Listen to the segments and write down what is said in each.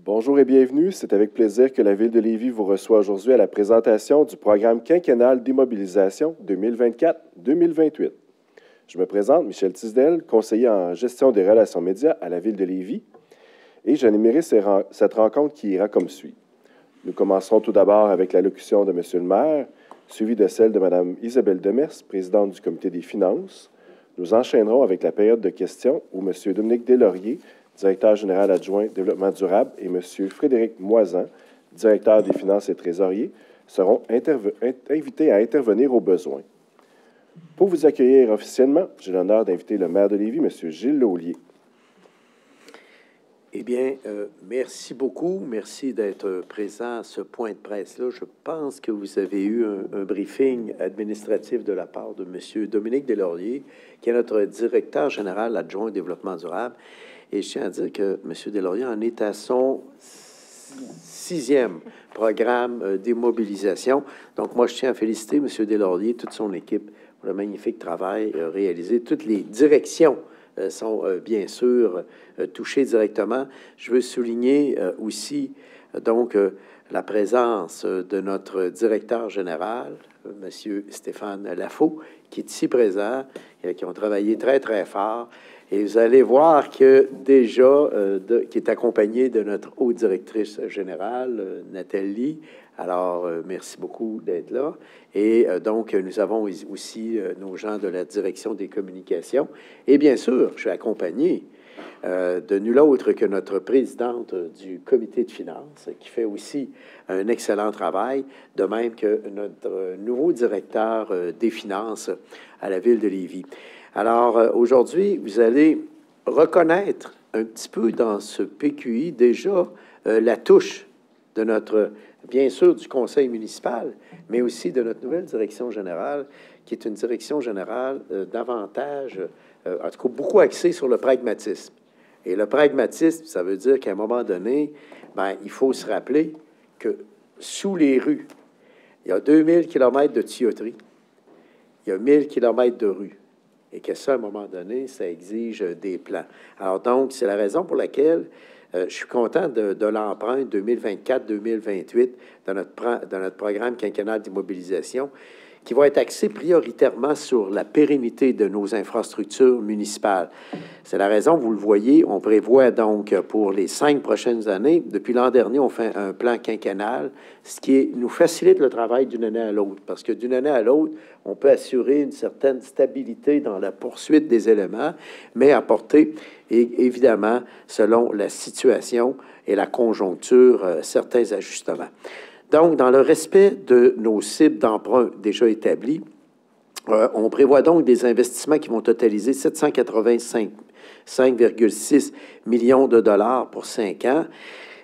Bonjour et bienvenue. C'est avec plaisir que la Ville de Lévis vous reçoit aujourd'hui à la présentation du programme quinquennal d'immobilisation 2024-2028. Je me présente, Michel Tisdel, conseiller en gestion des relations médias à la Ville de Lévis, et j'animerai cette rencontre qui ira comme suit. Nous commencerons tout d'abord avec l'allocution de M. le maire, suivie de celle de Mme Isabelle Demers, présidente du comité des finances. Nous enchaînerons avec la période de questions où M. Dominique Deslauriers, directeur général adjoint développement durable, et M. Frédéric Moisan, directeur des finances et trésorier, seront invités à intervenir au besoin. Pour vous accueillir officiellement, j'ai l'honneur d'inviter le maire de Lévis, M. Gilles Laulier. Eh bien, merci beaucoup. Merci d'être présent à ce point de presse-là. Je pense que vous avez eu un briefing administratif de la part de M. Dominique Deslauriers, qui est notre directeur général adjoint au développement durable. Et je tiens à dire que M. Deslauriers en est à son 6e programme d'immobilisation. Donc, moi, je tiens à féliciter M. Deslauriers et toute son équipe pour le magnifique travail réalisé. Toutes les directions sont bien sûr touchées directement. Je veux souligner aussi donc la présence de notre directeur général, M. Stéphane Lafaux, qui est ici présent, qui ont travaillé très, très fort. Et vous allez voir que déjà, qui est accompagné de notre haute directrice générale, Nathalie. Alors, merci beaucoup d'être là. Et donc, nous avons aussi nos gens de la direction des communications. Et bien sûr, je suis accompagné de nul autre que notre présidente du comité de finances, qui fait aussi un excellent travail, de même que notre nouveau directeur des finances à la Ville de Lévis. Alors, aujourd'hui, vous allez reconnaître un petit peu dans ce PQI déjà la touche de notre, bien sûr, du conseil municipal, mais aussi de notre nouvelle direction générale, qui est une direction générale davantage, en tout cas, beaucoup axée sur le pragmatisme. Et le pragmatisme, ça veut dire qu'à un moment donné, ben, il faut se rappeler que sous les rues, il y a 2000 km de tuyauterie, il y a 1000 km de rues. Et que ça, à un moment donné, ça exige des plans. Alors donc, c'est la raison pour laquelle je suis content de l'empreinte 2024-2028 dans notre programme quinquennal d'immobilisation, qui va être axé prioritairement sur la pérennité de nos infrastructures municipales. C'est la raison, vous le voyez, on prévoit donc pour les 5 prochaines années. Depuis l'an dernier, on fait un plan quinquennal, ce qui nous facilite le travail d'une année à l'autre, parce que d'une année à l'autre, on peut assurer une certaine stabilité dans la poursuite des éléments, mais apporter, évidemment, selon la situation et la conjoncture, certains ajustements. Donc, dans le respect de nos cibles d'emprunt déjà établies, on prévoit donc des investissements qui vont totaliser 785,6 millions de dollars pour 5 ans.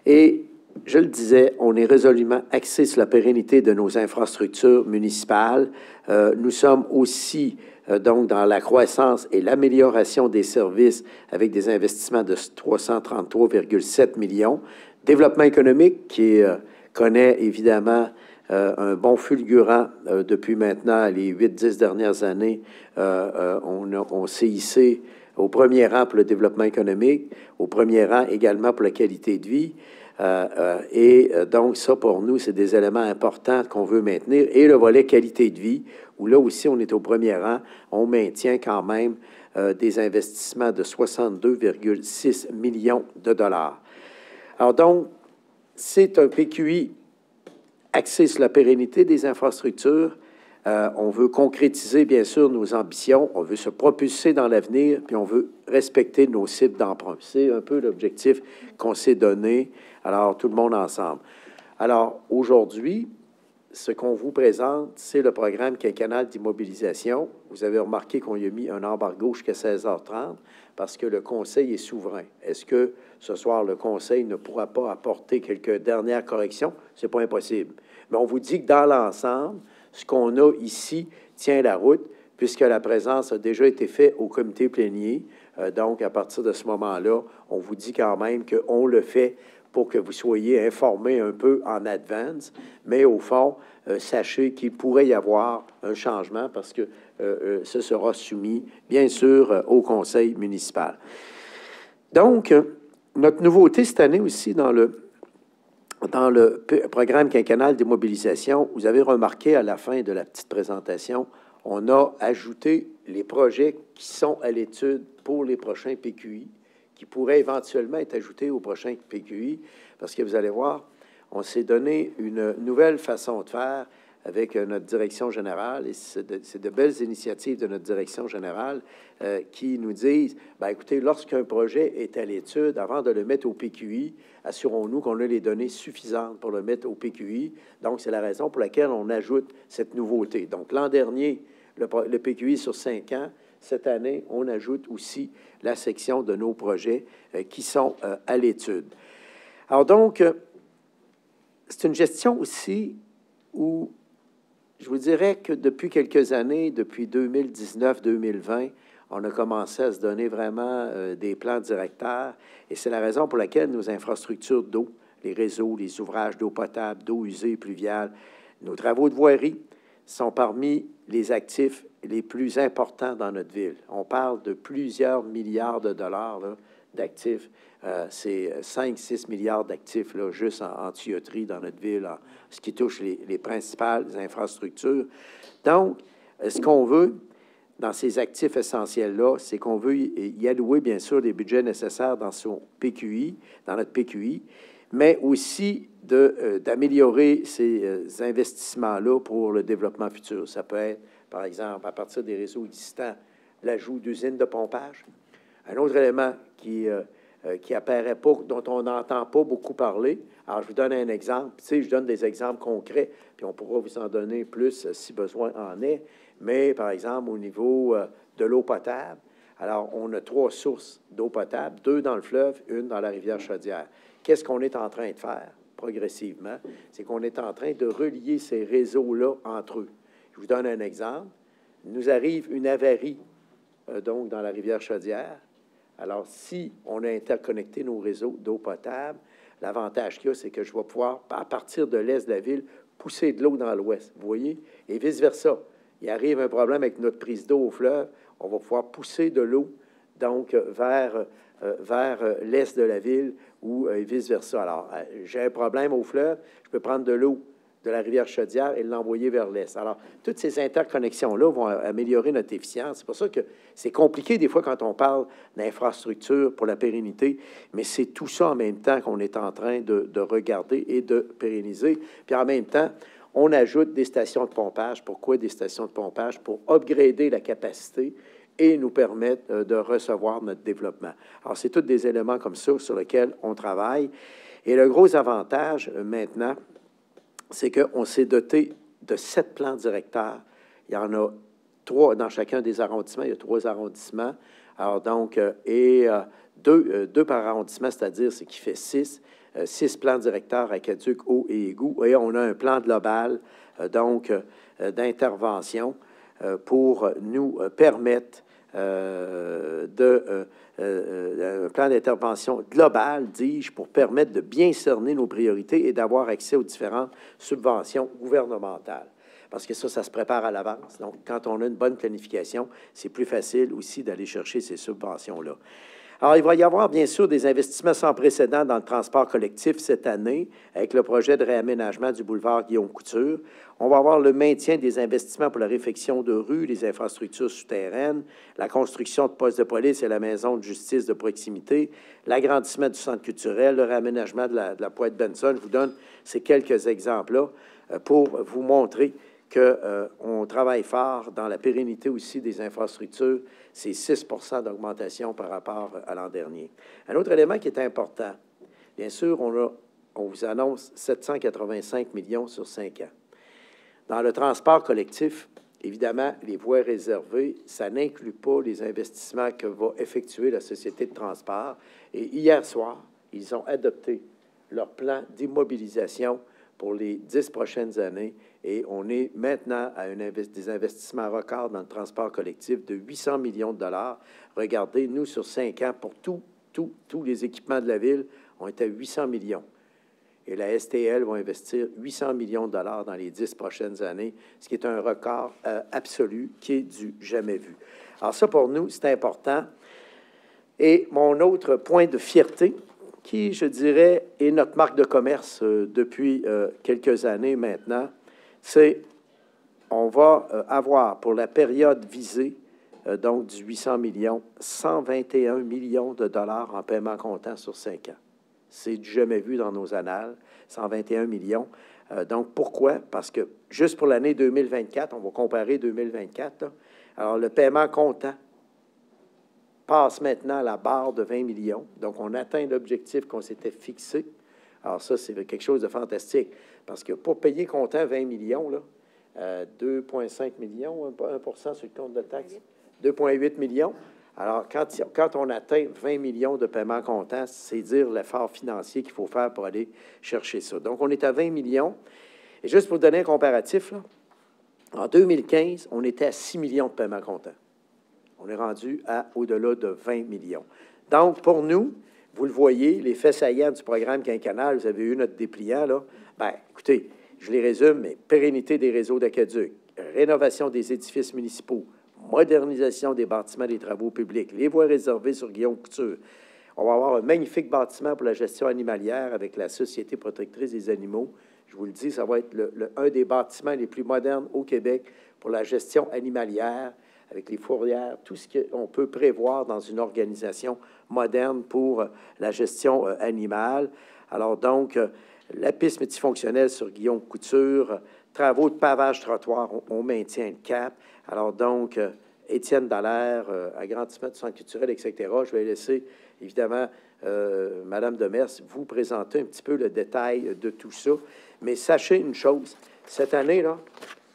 Et je le disais, on est résolument axé sur la pérennité de nos infrastructures municipales. Nous sommes aussi donc dans la croissance et l'amélioration des services avec des investissements de 333,7 millions. Développement économique qui connaît évidemment un fulgurant depuis maintenant les 8-10 dernières années. On s'est hissé au premier rang pour le développement économique, au premier rang également pour la qualité de vie. Donc, ça, pour nous, c'est des éléments importants qu'on veut maintenir. Et le volet qualité de vie, où là aussi, on est au premier rang, on maintient quand même des investissements de 62,6 millions de dollars. Alors donc, c'est un PQI axé sur la pérennité des infrastructures. On veut concrétiser, bien sûr, nos ambitions. On veut se propulser dans l'avenir, puis on veut respecter nos cibles d'emprunt. C'est un peu l'objectif qu'on s'est donné. Alors, tout le monde ensemble. Alors, aujourd'hui, ce qu'on vous présente, c'est le programme quinquennal d'immobilisation. Vous avez remarqué qu'on y a mis un embargo jusqu'à 16h30 parce que le Conseil est souverain. Est-ce que ce soir, le Conseil ne pourra pas apporter quelques dernières corrections? Ce n'est pas impossible. Mais on vous dit que dans l'ensemble, ce qu'on a ici tient la route, puisque la présence a déjà été faite au comité plénier. Donc, à partir de ce moment-là, on vous dit quand même qu'on le fait pour que vous soyez informés un peu en advance. Mais au fond, sachez qu'il pourrait y avoir un changement parce que ce sera soumis, bien sûr, au conseil municipal. Donc, notre nouveauté cette année aussi dans le dans le programme quinquennal d'immobilisation, vous avez remarqué à la fin de la petite présentation, on a ajouté les projets qui sont à l'étude pour les prochains PQI, qui pourraient éventuellement être ajoutés aux prochains PQI, parce que vous allez voir, on s'est donné une nouvelle façon de faire avec notre direction générale, et c'est de belles initiatives de notre direction générale qui nous disent, bien, écoutez, lorsqu'un projet est à l'étude, avant de le mettre au PQI, assurons-nous qu'on a les données suffisantes pour le mettre au PQI. Donc, c'est la raison pour laquelle on ajoute cette nouveauté. Donc, l'an dernier, le PQI sur 5 ans. Cette année, on ajoute aussi la section de nos projets qui sont à l'étude. Alors donc, c'est une gestion aussi où je vous dirais que depuis quelques années, depuis 2019-2020, on a commencé à se donner vraiment des plans directeurs et c'est la raison pour laquelle nos infrastructures d'eau, les réseaux, les ouvrages d'eau potable, d'eau usée et pluviale, nos travaux de voirie sont parmi les actifs les plus importants dans notre ville. On parle de plusieurs milliards de dollars d'actifs. C'est 5-6 milliards d'actifs juste en tuyauterie dans notre ville, en ce qui touche les principales infrastructures. Donc, ce qu'on veut dans ces actifs essentiels-là, c'est qu'on veut y allouer, bien sûr, les budgets nécessaires dans son PQI, dans notre PQI, mais aussi d'améliorer ces investissements-là pour le développement futur. Ça peut être, par exemple, à partir des réseaux existants, l'ajout d'usines de pompage. Un autre élément qui apparaît pas, dont on n'entend pas beaucoup parler. Alors, je vous donne un exemple. Tu sais, je donne des exemples concrets, puis on pourra vous en donner plus si besoin en est. Mais, par exemple, au niveau de l'eau potable, alors, on a 3 sources d'eau potable, 2 dans le fleuve, 1 dans la rivière Chaudière. Qu'est-ce qu'on est en train de faire progressivement? C'est qu'on est en train de relier ces réseaux-là entre eux. Je vous donne un exemple. Il nous arrive une avarie, donc, dans la rivière Chaudière. Alors, si on a interconnecté nos réseaux d'eau potable, l'avantage qu'il y a, c'est que je vais pouvoir, à partir de l'est de la ville, pousser de l'eau dans l'ouest, vous voyez? Et vice-versa. Il arrive un problème avec notre prise d'eau au fleuve, on va pouvoir pousser de l'eau, donc, vers l'est de la ville ou vice-versa. Alors, j'ai un problème au fleuve, je peux prendre de l'eau de la rivière Chaudière et l'envoyer vers l'est. Alors, toutes ces interconnexions-là vont améliorer notre efficience. C'est pour ça que c'est compliqué des fois quand on parle d'infrastructure pour la pérennité, mais c'est tout ça en même temps qu'on est en train de regarder et de pérenniser. Puis en même temps, on ajoute des stations de pompage. Pourquoi des stations de pompage? Pour upgrader la capacité et nous permettre de recevoir notre développement. Alors, c'est tous des éléments comme ça sur lesquels on travaille. Et le gros avantage maintenant, c'est qu'on s'est doté de 7 plans directeurs. Il y en a 3 dans chacun des arrondissements. Il y a 3 arrondissements. Alors donc, deux par arrondissement, c'est-à-dire ce qui fait 6. 6 plans directeurs aqueduc, eau et égouts. Et on a un plan global, d'intervention pour nous permettre un plan d'intervention global, dis-je, pour permettre de bien cerner nos priorités et d'avoir accès aux différentes subventions gouvernementales. Parce que ça se prépare à l'avance. Donc, quand on a une bonne planification, c'est plus facile aussi d'aller chercher ces subventions-là. Alors, il va y avoir, bien sûr, des investissements sans précédent dans le transport collectif cette année, avec le projet de réaménagement du boulevard Guillaume-Couture. On va avoir le maintien des investissements pour la réfection de rues, les infrastructures souterraines, la construction de postes de police et la maison de justice de proximité, l'agrandissement du centre culturel, le réaménagement de la Pointe Benson. Je vous donne ces quelques exemples-là pour vous montrer qu'on travaille fort dans la pérennité aussi des infrastructures. C'est 6 d'augmentation par rapport à l'an dernier. Un autre élément qui est important, bien sûr, on vous annonce 785 millions sur 5 ans. Dans le transport collectif, évidemment, les voies réservées, ça n'inclut pas les investissements que va effectuer la Société de transport. Et hier soir, ils ont adopté leur plan d'immobilisation pour les 10 prochaines années. Et on est maintenant à des investissements records dans le transport collectif de 800 millions de dollars. Regardez, nous, sur 5 ans, pour tous les équipements de la ville, on est à 800 millions. Et la STL va investir 800 millions de dollars dans les 10 prochaines années, ce qui est un record absolu qui est du jamais vu. Alors ça, pour nous, c'est important. Et mon autre point de fierté, qui, je dirais, est notre marque de commerce depuis quelques années maintenant, c'est on va avoir pour la période visée, donc du 800 millions, 121 millions de dollars en paiement comptant sur 5 ans. C'est du jamais vu dans nos annales, 121 millions. Donc, pourquoi? Parce que juste pour l'année 2024, on va comparer 2024, là, alors le paiement comptant passe maintenant à la barre de 20 millions. Donc, on atteint l'objectif qu'on s'était fixé. Alors ça, c'est quelque chose de fantastique. Parce que pour payer comptant 20 millions, là, 2,5 millions, 1 sur le compte de taxe, 2,8 millions. Alors, quand on atteint 20 millions de paiements comptants, c'est dire l'effort financier qu'il faut faire pour aller chercher ça. Donc, on est à 20 millions. Et juste pour donner un comparatif, là, en 2015, on était à 6 millions de paiements comptants. On est rendu à au-delà de 20 millions. Donc, pour nous, vous le voyez, les faits saillants du programme quinquennal, vous avez eu notre dépliant, là. Bien, écoutez, je les résume, mais pérennité des réseaux d'aqueduc, rénovation des édifices municipaux, modernisation des bâtiments des travaux publics, les voies réservées sur Guillaume Couture. On va avoir un magnifique bâtiment pour la gestion animalière avec la Société protectrice des animaux. Je vous le dis, ça va être un des bâtiments les plus modernes au Québec pour la gestion animalière, avec les fourrières, tout ce qu'on peut prévoir dans une organisation moderne pour la gestion animale. Alors donc, la piste multifonctionnelle sur Guillaume Couture, travaux de pavage trottoir, on maintient le cap. Alors donc, Étienne Dallaire, agrandissement du centre culturel, etc. Je vais laisser, évidemment, Madame Demers vous présenter un petit peu le détail de tout ça. Mais sachez une chose, cette année, là,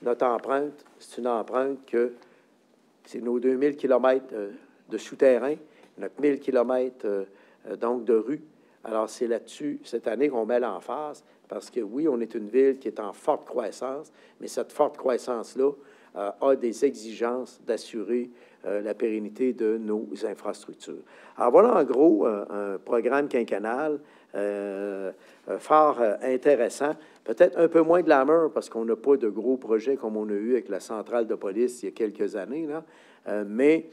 notre empreinte, c'est une empreinte que c'est nos 2000 km de souterrain, notre 1000 km donc de rue. Alors, c'est là-dessus, cette année, qu'on met l'emphase, parce que oui, on est une ville qui est en forte croissance, mais cette forte croissance-là a des exigences d'assurer la pérennité de nos infrastructures. Alors, voilà, en gros, un programme quinquennal fort intéressant. Peut-être un peu moins de glamour, parce qu'on n'a pas de gros projets comme on a eu avec la centrale de police il y a quelques années, là. Mais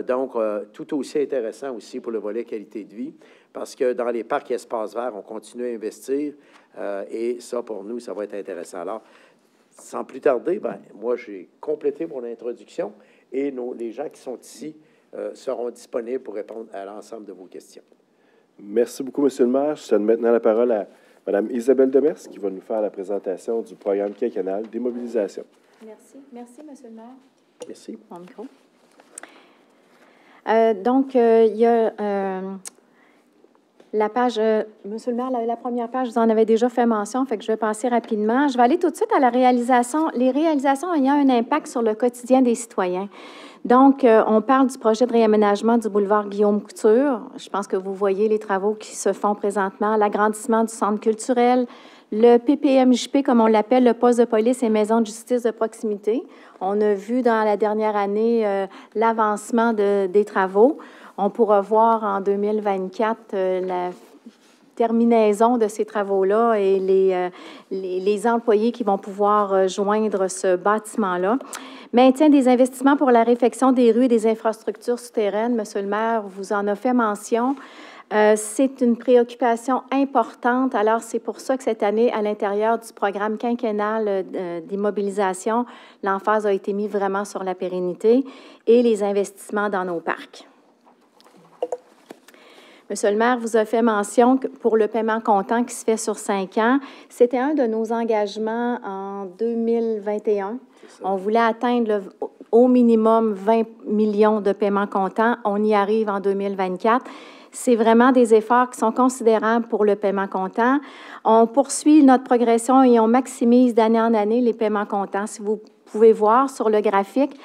donc, tout aussi intéressant aussi pour le volet qualité de vie, parce que dans les parcs et espaces verts, on continue à investir et ça, pour nous, ça va être intéressant. Alors, sans plus tarder, ben, moi, j'ai complété mon introduction et les gens qui sont ici seront disponibles pour répondre à l'ensemble de vos questions. Merci beaucoup, Monsieur le maire. Je donne maintenant la parole à Mme Isabelle Demers, qui va nous faire la présentation du programme quinquennal d'immobilisation. Merci. Merci, Monsieur le maire. Merci. Mon micro. Donc, il y a la page, Monsieur le maire, la première page, vous en avez déjà fait mention, fait que je vais passer rapidement. Je vais aller tout de suite à la réalisation, les réalisations ayant un impact sur le quotidien des citoyens. Donc, on parle du projet de réaménagement du boulevard Guillaume Couture. Je pense que vous voyez les travaux qui se font présentement, l'agrandissement du centre culturel, le PPMJP, comme on l'appelle, le poste de police et maison de justice de proximité. On a vu dans la dernière année l'avancement des travaux. On pourra voir en 2024 la terminaison de ces travaux-là et les employés qui vont pouvoir joindre ce bâtiment-là. Maintien des investissements pour la réfection des rues et des infrastructures souterraines. Monsieur le maire vous en a fait mention. C'est une préoccupation importante. Alors, c'est pour ça que cette année, à l'intérieur du programme quinquennal d'immobilisation, l'emphase a été mise vraiment sur la pérennité et les investissements dans nos parcs. Monsieur le maire vous a fait mention que pour le paiement comptant qui se fait sur 5 ans, c'était un de nos engagements en 2021. On voulait atteindre au minimum 20 millions de paiements comptants. On y arrive en 2024. C'est vraiment des efforts qui sont considérables pour le paiement comptant. On poursuit notre progression et on maximise d'année en année les paiements comptants. Si vous pouvez voir sur le graphique,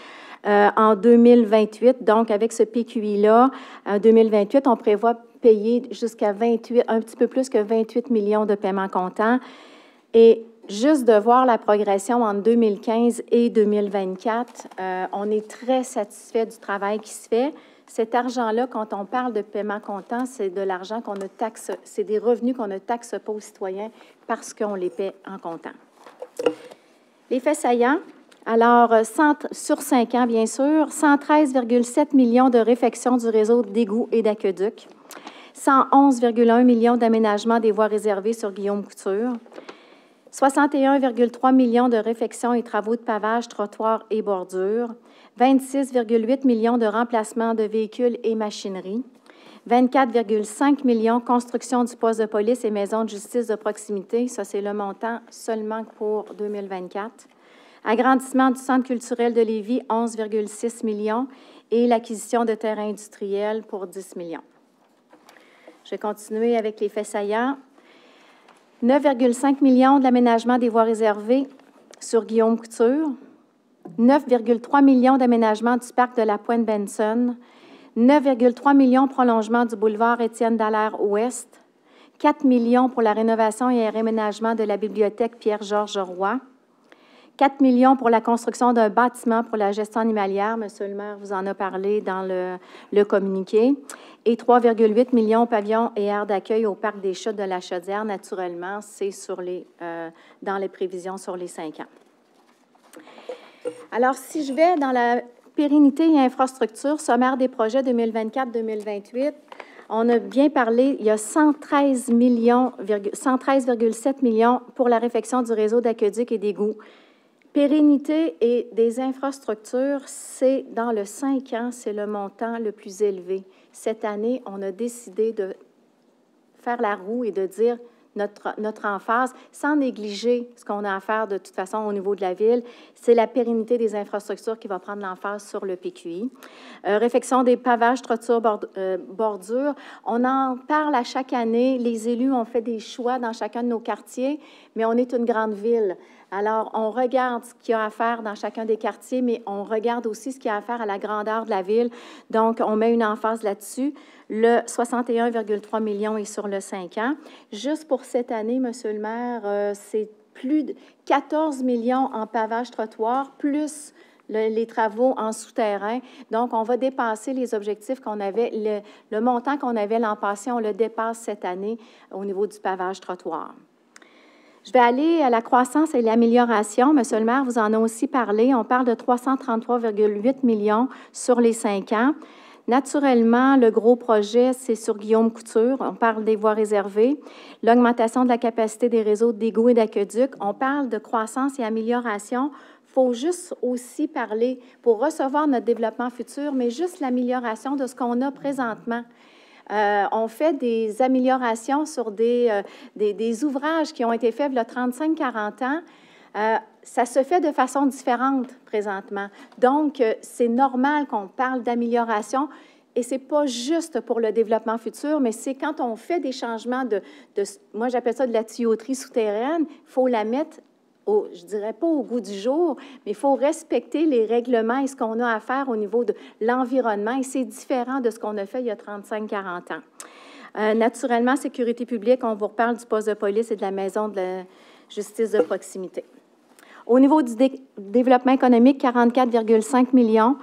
en 2028, donc avec ce PQI-là, en 2028, on prévoit payer jusqu'à 28, un petit peu plus que 28 millions de paiements comptants. Et juste de voir la progression entre 2015 et 2024, on est très satisfait du travail qui se fait. Cet argent-là, quand on parle de paiement comptant, c'est de l'argent qu'on ne taxe, c'est des revenus qu'on ne taxe pas aux citoyens parce qu'on les paie en comptant. Les faits saillants, alors, sur 5 ans, bien sûr, 113,7 millions de réfection du réseau d'égouts et d'aqueducs, 111,1 millions d'aménagement des voies réservées sur Guillaume Couture, 61,3 millions de réfections et travaux de pavage, trottoirs et bordures, 26,8 millions de remplacements de véhicules et machinerie, 24,5 millions construction du poste de police et maison de justice de proximité. Ça, c'est le montant seulement pour 2024. Agrandissement du centre culturel de Lévis, 11,6 millions et l'acquisition de terrains industriels pour 10 millions. Je vais continuer avec les faits saillants. 9,5 millions de l'aménagement des voies réservées sur Guillaume Couture, 9,3 millions d'aménagement du parc de la Pointe-Benson, 9,3 millions prolongement du boulevard Étienne-Dallaire-Ouest, 4 millions pour la rénovation et réaménagement de la bibliothèque Pierre-Georges Roy, 4 millions pour la construction d'un bâtiment pour la gestion animalière. Monsieur le maire vous en a parlé dans le communiqué. Et 3,8 millions au pavillon et aires d'accueil au parc des Chutes de la Chaudière. Naturellement, c'est dans les prévisions sur les 5 ans. Alors, si je vais dans la pérennité et infrastructure, sommaire des projets 2024-2028, on a bien parlé, il y a 113,7 millions pour la réfection du réseau d'aqueducs et d'égouts. Pérennité et des infrastructures, c'est dans le 5 ans, c'est le montant le plus élevé. Cette année, on a décidé de faire la roue et de dire notre emphase, sans négliger ce qu'on a à faire de toute façon au niveau de la ville, c'est la pérennité des infrastructures qui va prendre l'emphase sur le PQI. Réfection des pavages, toitures, bordures. On en parle à chaque année. Les élus ont fait des choix dans chacun de nos quartiers, mais on est une grande ville. Alors, on regarde ce qu'il y a à faire dans chacun des quartiers, mais on regarde aussi ce qu'il y a à faire à la grandeur de la ville. Donc, on met une emphase là-dessus. Le 61,3 millions est sur le 5 ans. Juste pour cette année, Monsieur le maire, c'est plus de 14 millions en pavage trottoir, plus les travaux en souterrain. Donc, on va dépasser les objectifs qu'on avait. Le montant qu'on avait l'an passé, on le dépasse cette année au niveau du pavage trottoir. Je vais aller à la croissance et l'amélioration. Monsieur le maire vous en a aussi parlé. On parle de 333,8 millions sur les 5 ans. Naturellement, le gros projet, c'est sur Guillaume Couture. On parle des voies réservées, l'augmentation de la capacité des réseaux d'égouts et d'aqueducs. On parle de croissance et amélioration. Il faut juste aussi parler, pour recevoir notre développement futur, mais juste l'amélioration de ce qu'on a présentement. On fait des améliorations sur des ouvrages qui ont été faits il y a 35-40 ans. Ça se fait de façon différente présentement. Donc, c'est normal qu'on parle d'amélioration et ce n'est pas juste pour le développement futur, mais c'est quand on fait des changements moi j'appelle ça de la tuyauterie souterraine, il faut la mettre, je ne dirais pas au goût du jour, mais il faut respecter les règlements et ce qu'on a à faire au niveau de l'environnement et c'est différent de ce qu'on a fait il y a 35-40 ans. Naturellement, sécurité publique, on vous reparle du poste de police et de la maison de la justice de proximité. Au niveau du développement économique, 44,5 millions.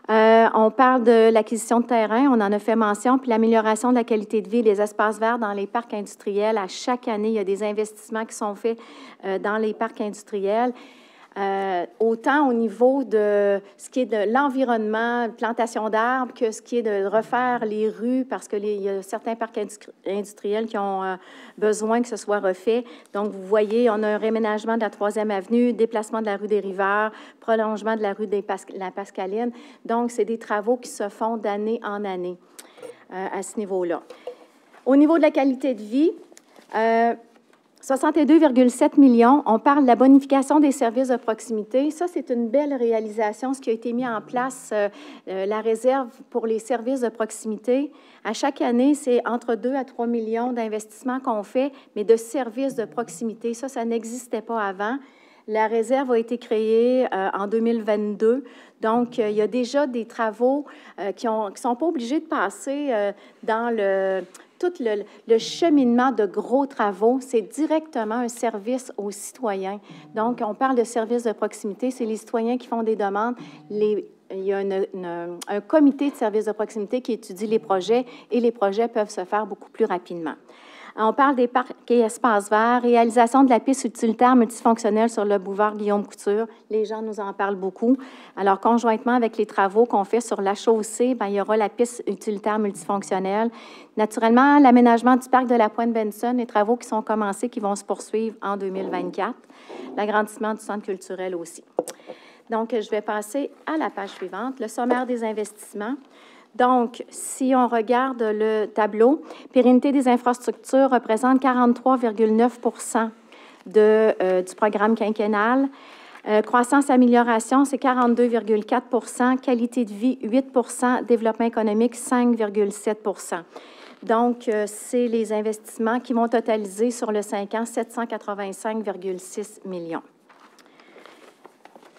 On parle de l'acquisition de terrain, on en a fait mention, puis l'amélioration de la qualité de vie, des espaces verts dans les parcs industriels. À chaque année, il y a des investissements qui sont faits dans les parcs industriels. Autant au niveau de ce qui est de l'environnement, plantation d'arbres, que ce qui est de refaire les rues, parce qu'il y a certains parcs industriels qui ont besoin que ce soit refait. Donc, vous voyez, on a un réménagement de la 3e avenue, déplacement de la rue des Riveurs, prolongement de la rue de la Pascaline. Donc, c'est des travaux qui se font d'année en année à ce niveau-là. Au niveau de la qualité de vie, 62,7 millions. On parle de la bonification des services de proximité. Ça, c'est une belle réalisation, ce qui a été mis en place, la réserve pour les services de proximité. À chaque année, c'est entre 2 à 3 millions d'investissements qu'on fait, mais de services de proximité. Ça n'existait pas avant. La réserve a été créée en 2022. Donc, il y a déjà des travaux qui ne sont pas obligés de passer dans tout le cheminement de gros travaux. C'est directement un service aux citoyens. Donc, on parle de services de proximité. C'est les citoyens qui font des demandes. Il y a un comité de services de proximité qui étudie les projets et les projets peuvent se faire beaucoup plus rapidement. On parle des parcs et espaces verts, réalisation de la piste utilitaire multifonctionnelle sur le boulevard Guillaume-Couture. Les gens nous en parlent beaucoup. Alors, conjointement avec les travaux qu'on fait sur la chaussée, bien, il y aura la piste utilitaire multifonctionnelle. Naturellement, l'aménagement du parc de la Pointe-Benson, les travaux qui sont commencés, qui vont se poursuivre en 2024. L'agrandissement du centre culturel aussi. Donc, je vais passer à la page suivante, le sommaire des investissements. Donc, si on regarde le tableau, pérennité des infrastructures représente 43,9 du programme quinquennal. Croissance-amélioration, c'est 42,4 qualité de vie, 8 développement économique, 5,7 Donc, c'est les investissements qui vont totaliser sur le 5 ans 785,6 millions.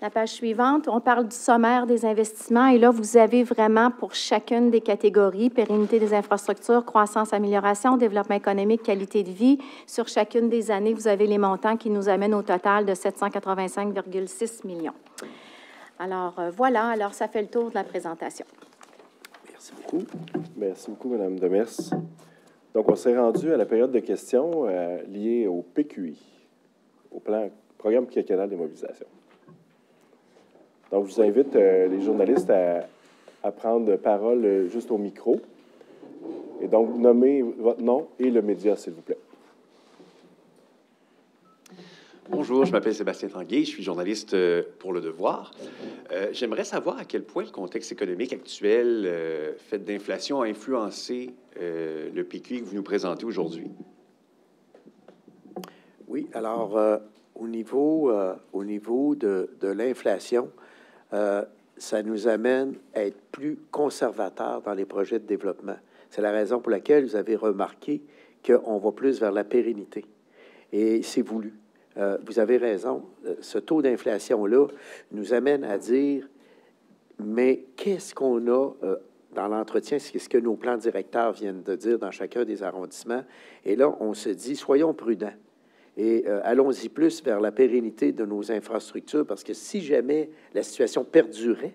La page suivante, on parle du sommaire des investissements. Et là, vous avez vraiment pour chacune des catégories, pérennité des infrastructures, croissance, amélioration, développement économique, qualité de vie. Sur chacune des années, vous avez les montants qui nous amènent au total de 785,6 millions. Alors, voilà. Alors, ça fait le tour de la présentation. Merci beaucoup. Merci beaucoup, Mme Demers. Donc, on s'est rendu à la période de questions liée au PQI, au programme quinquennal des mobilisations. Donc, je vous invite, les journalistes, à prendre parole juste au micro. Et donc, nommez votre nom et le média, s'il vous plaît. Bonjour, je m'appelle Sébastien Tanguay, je suis journaliste pour Le Devoir. J'aimerais savoir à quel point le contexte économique actuel, fait d'inflation, a influencé le PQI que vous nous présentez aujourd'hui. Oui, alors, au niveau de l'inflation, ça nous amène à être plus conservateurs dans les projets de développement. C'est la raison pour laquelle vous avez remarqué qu'on va plus vers la pérennité. Et c'est voulu. Vous avez raison. Ce taux d'inflation-là nous amène à dire, mais qu'est-ce qu'on a dans l'entretien? C'est ce que nos plans directeurs viennent de dire dans chacun des arrondissements. Et là, on se dit, soyons prudents. Et allons-y plus vers la pérennité de nos infrastructures, parce que si jamais la situation perdurait,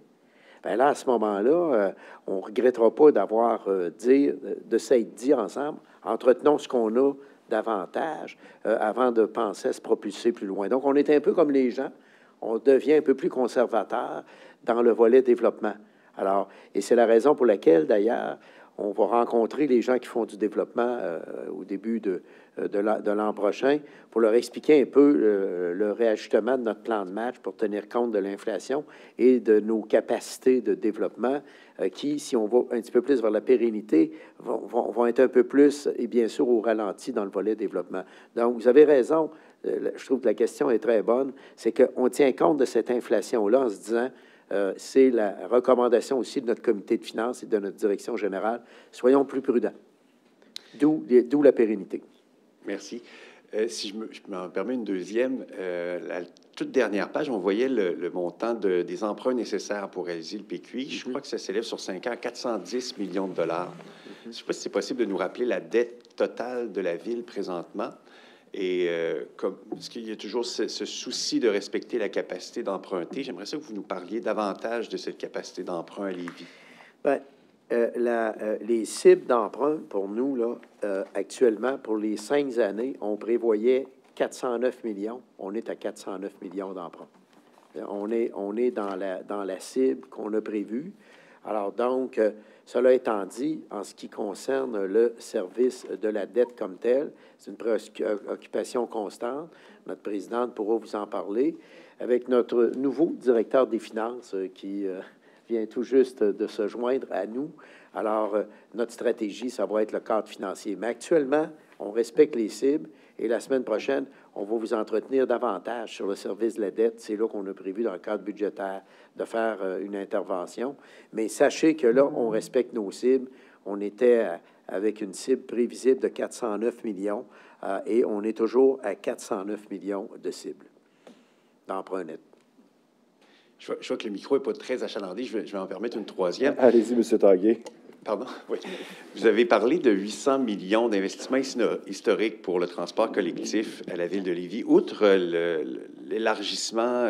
bien là, à ce moment-là, on ne regrettera pas d'avoir de s'être dit ensemble, entretenons ce qu'on a davantage avant de penser à se propulser plus loin. Donc, on est un peu comme les gens, on devient un peu plus conservateur dans le volet développement. Alors, et c'est la raison pour laquelle, d'ailleurs, on va rencontrer les gens qui font du développement au début de l'an prochain pour leur expliquer un peu le réajustement de notre plan de match pour tenir compte de l'inflation et de nos capacités de développement qui, si on va un petit peu plus vers la pérennité, vont être un peu plus, et bien sûr, au ralenti dans le volet développement. Donc, vous avez raison. Je trouve que la question est très bonne. C'est qu'on tient compte de cette inflation-là en se disant... c'est la recommandation aussi de notre comité de finances et de notre direction générale. Soyons plus prudents. D'où la pérennité. Merci. Si je m'en permets une deuxième, la toute dernière page, on voyait le montant des emprunts nécessaires pour réaliser le PQI. Je crois que ça s'élève sur 5 ans à 410 millions de dollars. Je ne sais pas si c'est possible de nous rappeler la dette totale de la Ville présentement. Et parce qu'il y a toujours ce souci de respecter la capacité d'emprunter, j'aimerais ça que vous nous parliez davantage de cette capacité d'emprunt à Lévis. Bien, les cibles d'emprunt pour nous, là, actuellement, pour les 5 années, on prévoyait 409 millions. On est à 409 millions d'emprunts. On est dans la cible qu'on a prévue. Alors donc, cela étant dit, en ce qui concerne le service de la dette comme tel, c'est une préoccupation constante. Notre présidente pourra vous en parler. Avec notre nouveau directeur des finances qui vient tout juste de se joindre à nous. Alors, notre stratégie, ça va être le cadre financier. Mais actuellement, on respecte les cibles et la semaine prochaine, on va vous entretenir davantage sur le service de la dette. C'est là qu'on a prévu, dans le cadre budgétaire, de faire une intervention. Mais sachez que là, on respecte nos cibles. On était avec une cible prévisible de 409 millions et on est toujours à 409 millions de cibles d'emprunt net. Je vois que le micro n'est pas très achalandé. Je vais en permettre une troisième. Allez-y, M. Tanguay. Pardon? Oui. Vous avez parlé de 800 millions d'investissements historiques pour le transport collectif à la Ville de Lévis. Outre l'élargissement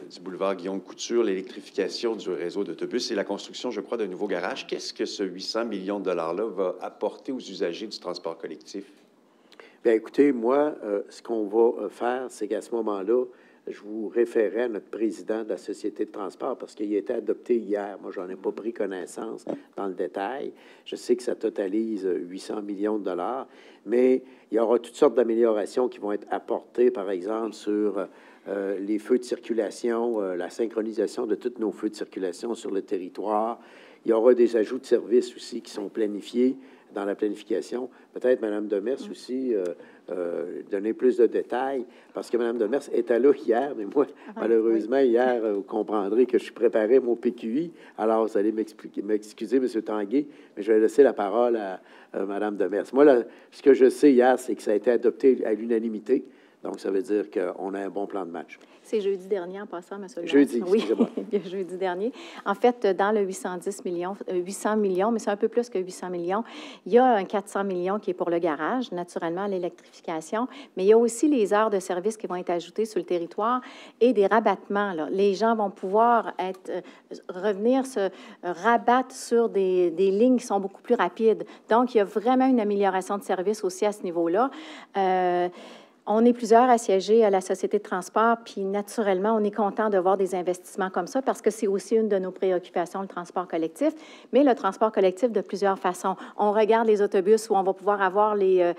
du boulevard Guillaume-Couture, l'électrification du réseau d'autobus et la construction, je crois, d'un nouveau garage, qu'est-ce que ce 800 millions de dollars-là va apporter aux usagers du transport collectif? Bien, écoutez, moi, ce qu'on va faire, c'est qu'à ce moment-là, je vous référerai à notre président de la Société de transport parce qu'il a été adopté hier. Moi, j'en ai pas pris connaissance dans le détail. Je sais que ça totalise 800 millions de dollars, mais il y aura toutes sortes d'améliorations qui vont être apportées, par exemple, sur les feux de circulation, la synchronisation de tous nos feux de circulation sur le territoire. Il y aura des ajouts de services aussi qui sont planifiés dans la planification. Peut-être Mme Demers aussi donner plus de détails, parce que Mme Demers était là hier, mais moi, malheureusement, hier, vous comprendrez que je préparais mon PQI. Alors, vous allez m'excuser, M. Tanguay, mais je vais laisser la parole à Mme Demers. Moi, là, ce que je sais hier, c'est que ça a été adopté à l'unanimité. Donc, ça veut dire qu'on a un bon plan de match. C'est jeudi dernier, en passant, M. le maire. Jeudi, oui, excusez-moi. jeudi dernier. En fait, dans le 800 millions, mais c'est un peu plus que 800 millions, il y a un 400 millions qui est pour le garage, naturellement, l'électrification, mais il y a aussi les heures de service qui vont être ajoutées sur le territoire et des rabattements. Là. Les gens vont pouvoir revenir se rabattre sur des lignes qui sont beaucoup plus rapides. Donc, il y a vraiment une amélioration de service aussi à ce niveau-là. On est plusieurs à siéger à la Société de transport, puis naturellement, on est content de voir des investissements comme ça parce que c'est aussi une de nos préoccupations, le transport collectif, mais le transport collectif de plusieurs façons. On regarde les autobus où on va pouvoir avoir les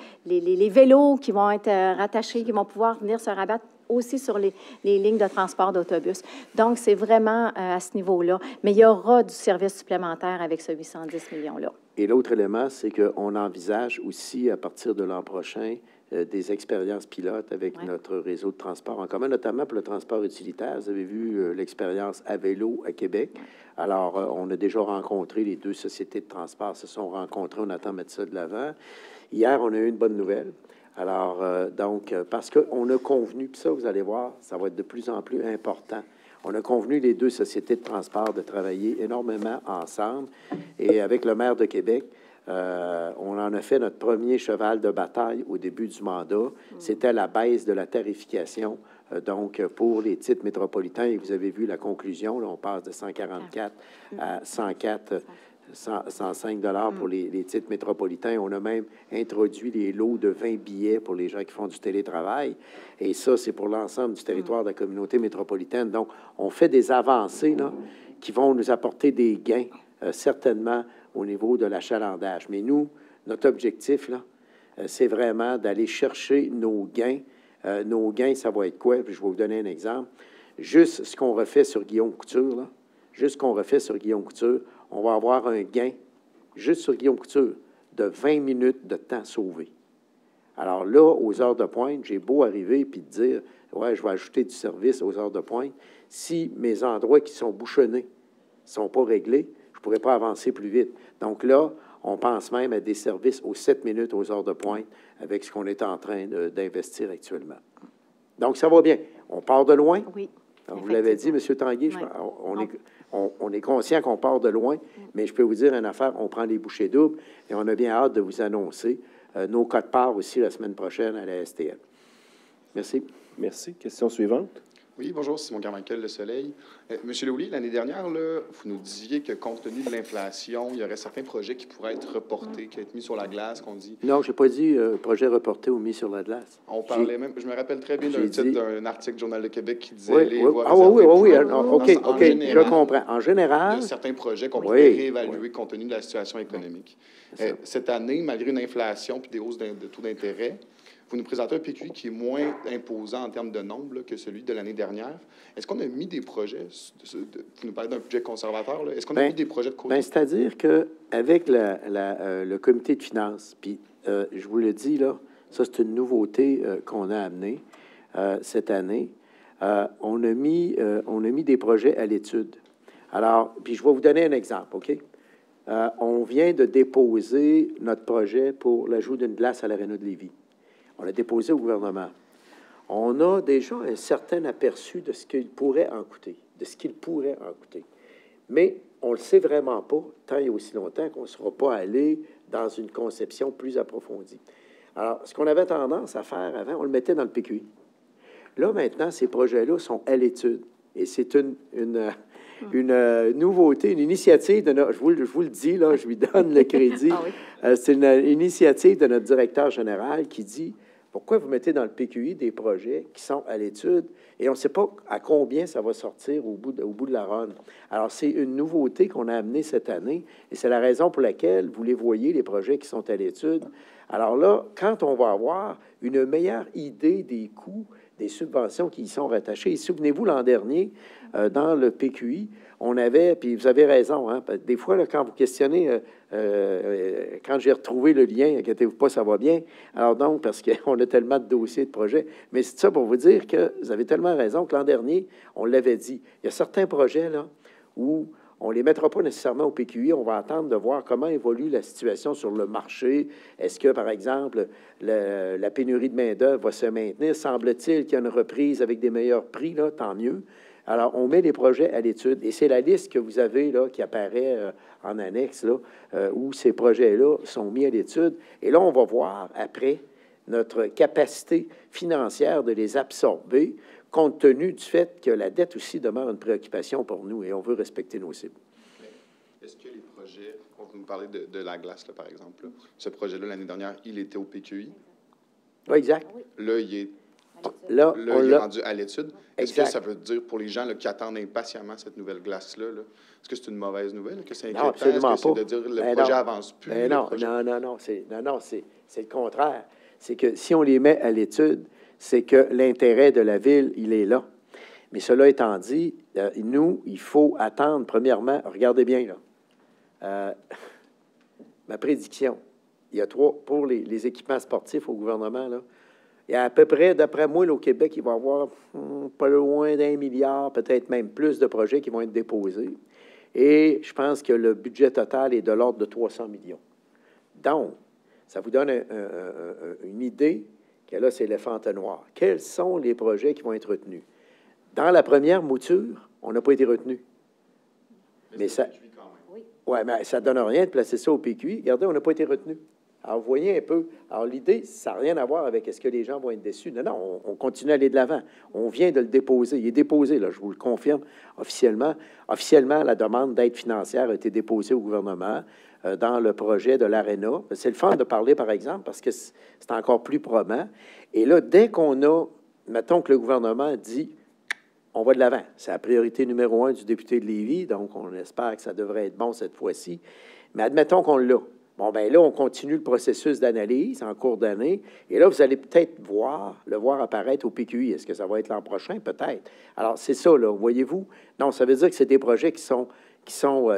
vélos qui vont être rattachés, qui vont pouvoir venir se rabattre aussi sur les lignes de transport d'autobus. Donc, c'est vraiment à ce niveau-là. Mais il y aura du service supplémentaire avec ce 810 millions-là. Et l'autre élément, c'est qu'on envisage aussi, à partir de l'an prochain, des expériences pilotes avec notre réseau de transport en commun, notamment pour le transport utilitaire. Vous avez vu l'expérience à vélo à Québec. Alors, on a déjà rencontré les deux sociétés de transport, se sont rencontrées, on attend de mettre ça de l'avant. Hier, on a eu une bonne nouvelle. Alors, parce qu'on a convenu, puis ça, vous allez voir, ça va être de plus en plus important. On a convenu, les deux sociétés de transport, de travailler énormément ensemble. Et avec le maire de Québec, on en a fait notre premier cheval de bataille au début du mandat. C'était la baisse de la tarification, donc pour les titres métropolitains. Et vous avez vu la conclusion, là, on passe de 144 à 105 $ pour les titres métropolitains. On a même introduit les lots de 20 billets pour les gens qui font du télétravail. Et ça, c'est pour l'ensemble du territoire de la communauté métropolitaine. Donc, on fait des avancées là, qui vont nous apporter des gains, certainement, au niveau de l'achalandage. Mais nous, notre objectif, là, c'est vraiment d'aller chercher nos gains. Nos gains, ça va être quoi? Puis je vais vous donner un exemple. Juste ce qu'on refait sur Guillaume Couture, là, juste ce qu'on refait sur Guillaume Couture, on va avoir un gain, juste sur Guillaume Couture, de 20 minutes de temps sauvé. Alors là, aux heures de pointe, j'ai beau arriver puis dire, ouais, je vais ajouter du service aux heures de pointe. Si mes endroits qui sont bouchonnés ne sont pas réglés, je ne pourrais pas avancer plus vite. Donc là, on pense même à des services aux 7 minutes aux heures de pointe avec ce qu'on est en train d'investir actuellement. Donc, ça va bien. On part de loin. Oui. Donc, vous l'avez dit, M. Tanguay, oui. on est conscient qu'on part de loin, mais je peux vous dire une affaire, on prend les bouchées doubles et on a bien hâte de vous annoncer nos codes-parts aussi la semaine prochaine à la STL. Merci. Merci. Question suivante. Oui, bonjour, Simon Carmichael, Le Soleil. Monsieur Lehouillier, l'année dernière, là, vous nous disiez que compte tenu de l'inflation, il y aurait certains projets qui pourraient être reportés, qui pourraient être mis sur la glace, qu'on dit. Non, je n'ai pas dit projet reporté ou mis sur la glace. On parlait même, je me rappelle très bien d'un titre d'un article du Journal de Québec qui disait les oui. voies Ah oui, OK, général, je comprends. En général, il y a certains projets qu'on pourrait réévaluer compte tenu de la situation économique. Cette année, malgré une inflation puis des hausses de taux d'intérêt, vous nous présentez un PQI qui est moins imposant en termes de nombre là, que celui de l'année dernière. Est-ce qu'on a mis des projets, vous nous parlez d'un budget conservateur, là, est-ce qu'on a mis des projets de côté? C'est-à-dire qu'avec le comité de finances, puis je vous le dis, là, ça c'est une nouveauté qu'on a amenée cette année, on a mis des projets à l'étude. Alors, puis je vais vous donner un exemple, OK? On vient de déposer notre projet pour l'ajout d'une glace à l'Aréna de Lévis. On l'a déposé au gouvernement. On a déjà un certain aperçu de ce qu'il pourrait en coûter, Mais on ne le sait vraiment pas tant et aussi longtemps qu'on ne sera pas allé dans une conception plus approfondie. Alors, ce qu'on avait tendance à faire avant, on le mettait dans le PQI. Là, maintenant, ces projets-là sont à l'étude. Et c'est une nouveauté, une initiative de notre... Je vous le dis, là, je lui donne le crédit. C'est une initiative de notre directeur général qui dit... Pourquoi vous mettez dans le PQI des projets qui sont à l'étude et on ne sait pas à combien ça va sortir au bout de la run? Alors, c'est une nouveauté qu'on a amenée cette année et c'est la raison pour laquelle vous les voyez, les projets qui sont à l'étude. Alors là, quand on va avoir une meilleure idée des coûts, des subventions qui y sont rattachées, et souvenez-vous, l'an dernier, dans le PQI, on avait, puis vous avez raison, hein, des fois, là, quand vous questionnez, quand j'ai retrouvé le lien, inquiétez-vous pas, ça va bien. Alors donc, parce qu'on a tellement de dossiers, de projets, mais c'est ça pour vous dire que vous avez tellement raison que l'an dernier, on l'avait dit, il y a certains projets, là, où on ne les mettra pas nécessairement au PQI, on va attendre de voir comment évolue la situation sur le marché. Est-ce que, par exemple, la pénurie de main-d'œuvre va se maintenir? Semble-t-il qu'il y a une reprise avec des meilleurs prix, là, tant mieux. Alors, on met les projets à l'étude et c'est la liste que vous avez là qui apparaît en annexe, là, où ces projets-là sont mis à l'étude. Et là, on va voir après notre capacité financière de les absorber, compte tenu du fait que la dette aussi demeure une préoccupation pour nous et on veut respecter nos cibles. Est-ce que les projets, on va nous parler de la glace, là, par exemple, là. Ce projet-là, l'année dernière, il était au PQI? Oui, exact. Là, il est... Là, il est rendu à l'étude. Est-ce que ça veut dire, pour les gens là, qui attendent impatiemment cette nouvelle glace-là, est-ce que c'est une mauvaise nouvelle? Que c'est inquiétant? Absolument est-ce que c'est de dire le projet avance plus? Non, c'est le contraire. C'est que si on les met à l'étude, c'est que l'intérêt de la ville, il est là. Mais cela étant dit, nous, il faut attendre, premièrement, regardez bien, là, ma prédiction, il y a 3, pour les équipements sportifs au gouvernement, là, il y a à peu près, d'après moi, là, au Québec, il va y avoir pas loin d'1 milliard, peut-être même plus de projets qui vont être déposés. Et je pense que le budget total est de l'ordre de 300 millions. Donc, ça vous donne une idée que là, c'est l'éléphant noir. Quels sont les projets qui vont être retenus? Dans la première mouture, on n'a pas été retenu. Mais ça... Oui, mais ça ne donne rien de placer ça au PQI. Regardez, on n'a pas été retenu. Alors, vous voyez un peu. Alors, l'idée, ça n'a rien à voir avec est-ce que les gens vont être déçus. Non, non, on continue à aller de l'avant. On vient de le déposer. Il est déposé, là, je vous le confirme officiellement. Officiellement, la demande d'aide financière a été déposée au gouvernement dans le projet de l'ARENA. C'est le fun de parler, par exemple, parce que c'est encore plus probant. Et là, dès qu'on a, mettons que le gouvernement dit, on va de l'avant. C'est la priorité numéro 1 du député de Lévis, donc on espère que ça devrait être bon cette fois-ci. Mais admettons qu'on l'a. Bon, bien là, on continue le processus d'analyse en cours d'année. Et là, vous allez peut-être le voir apparaître au PQI. Est-ce que ça va être l'an prochain? Peut-être. Alors, c'est ça, là, voyez-vous? Non, ça veut dire que c'est des projets qui sont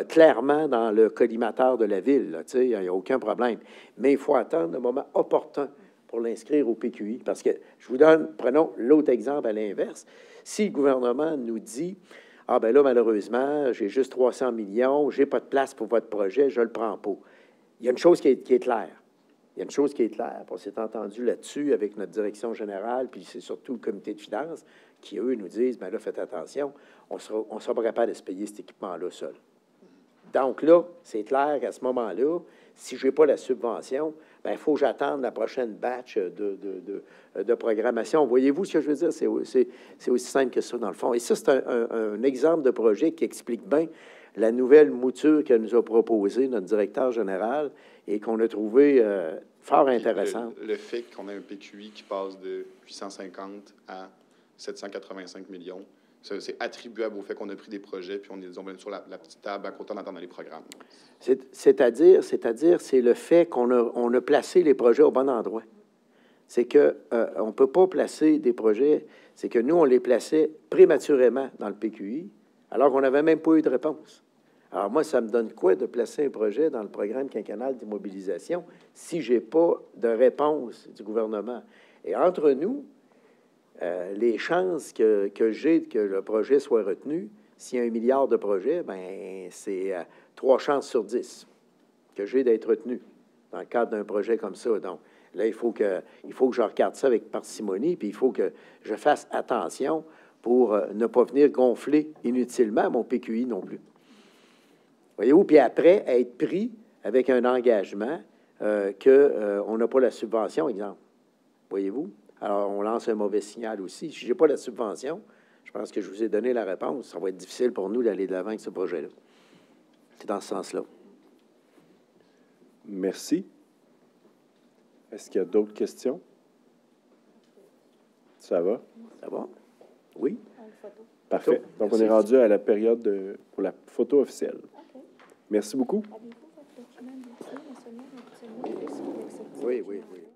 clairement dans le collimateur de la ville. Là, il n'y a aucun problème. Mais il faut attendre le moment opportun pour l'inscrire au PQI. Parce que, je vous donne, prenons l'autre exemple à l'inverse. Si le gouvernement nous dit, ah ben là, malheureusement, j'ai juste 300 millions, j'ai pas de place pour votre projet, je le prends pas. Il y a une chose qui est claire. Il y a une chose qui est claire. On s'est entendu là-dessus avec notre direction générale, puis c'est surtout le comité de finances qui, eux, nous disent, bien là, faites attention, on sera pas capable de se payer cet équipement-là seul. Donc là, c'est clair qu'à ce moment-là, si je n'ai pas la subvention, bien, il faut que j'attende la prochaine batch de programmation. Voyez-vous ce que je veux dire? C'est aussi simple que ça, dans le fond. Et ça, c'est un exemple de projet qui explique bien la nouvelle mouture qu'elle nous a proposée, notre directeur général, et qu'on a trouvé fort intéressante. Le fait qu'on ait un PQI qui passe de 850 à 785 millions, c'est attribuable au fait qu'on a pris des projets puis on les a mis sur la petite table à côté d'entendre les programmes. C'est-à-dire, c'est le fait qu'on a placé les projets au bon endroit. C'est que on ne peut pas placer des projets, c'est que nous, on les plaçait prématurément dans le PQI, alors qu'on n'avait même pas eu de réponse. Alors moi, ça me donne quoi de placer un projet dans le programme quinquennal d'immobilisation si je n'ai pas de réponse du gouvernement? Et entre nous, les chances que j'ai que le projet soit retenu, s'il y a 1 milliard de projets, bien, c'est 3 chances sur 10 que j'ai d'être retenu dans le cadre d'un projet comme ça. Donc, là, il faut que je regarde ça avec parcimonie, puis il faut que je fasse attention pour ne pas venir gonfler inutilement mon PQI non plus. Voyez-vous? Puis après, être pris avec un engagement qu'on n'a pas la subvention, exemple. Voyez-vous? Alors, on lance un mauvais signal aussi. Si je n'ai pas la subvention, je pense que je vous ai donné la réponse. Ça va être difficile pour nous d'aller de l'avant avec ce projet-là. C'est dans ce sens-là. Merci. Est-ce qu'il y a d'autres questions? Ça va? Ça va? Oui? Parfait. Donc, on est rendu à la période pour la photo officielle. Merci beaucoup. Oui, oui, oui.